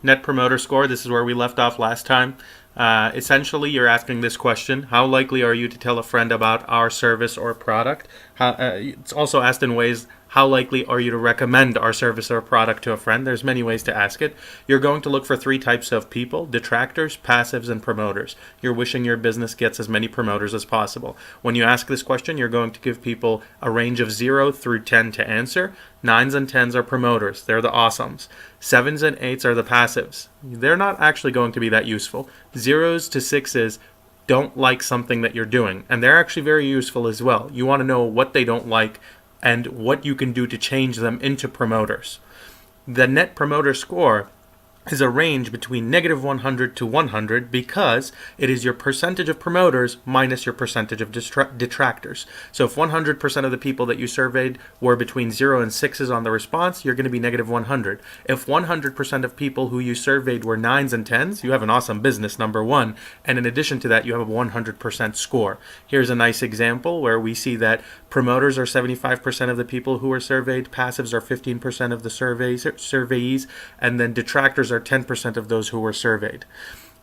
Net Promoter Score, this is where we left off last time. Essentially, you're asking this question: how likely are you to tell a friend about our service or product? It's also asked in ways: how likely are you to recommend our service or product to a friend? There's many ways to ask it. You're going to look for three types of people: detractors, passives, and promoters. You're wishing your business gets as many promoters as possible. When you ask this question, you're going to give people a range of 0 through 10 to answer. 9s and 10s are promoters. They're the awesomes. 7s and 8s are the passives. They're not actually going to be that useful. 0s to 6s don't like something that you're doing, and they're actually very useful as well. You want to know what they don't like and what you can do to change them into promoters. The Net Promoter Score is a range between negative 100 to 100 because it is your percentage of promoters minus your percentage of detractors. So if 100% of the people that you surveyed were between 0 and 6s on the response, you're going to be negative 100. If 100% of people who you surveyed were 9s and 10s, you have an awesome business, number one. And in addition to that, you have a 100% score. Here's a nice example where we see that promoters are 75% of the people who are surveyed, passives are 15% of the surveyees, and then detractors are 10% of those who were surveyed.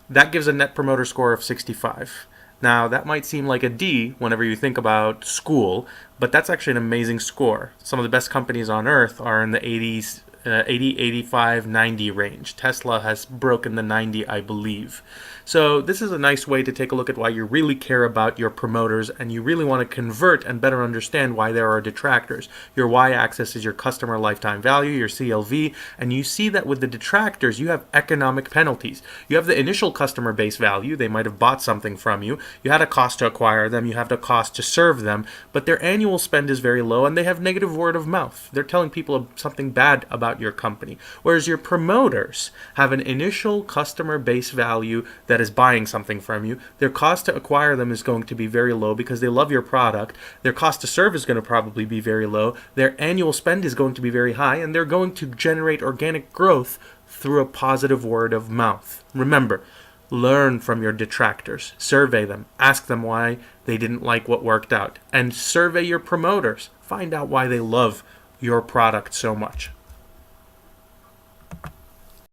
That gives a Net Promoter Score of 65. Now, that might seem like a D whenever you think about school, but that's actually an amazing score. Some of the best companies on earth are in the 80s, 80, 85, 90 range. Tesla has broken the 90, I believe. So this is a nice way to take a look at why you really care about your promoters and you really want to convert and better understand why there are detractors. Your y-axis is your customer lifetime value, your CLV, and you see that with the detractors, you have economic penalties. You have the initial customer base value. They might have bought something from you. You had a cost to acquire them. You have the cost to serve them, but their annual spend is very low and they have negative word of mouth. They're telling people something bad about your company. Whereas your promoters have an initial customer base value that is buying something from you. Their cost to acquire them is going to be very low because they love your product. Their cost to serve is going to probably be very low. Their annual spend is going to be very high, and they're going to generate organic growth through a positive word of mouth. Remember, learn from your detractors. Survey them. Ask them why they didn't like what worked out. And survey your promoters. Find out why they love your product so much.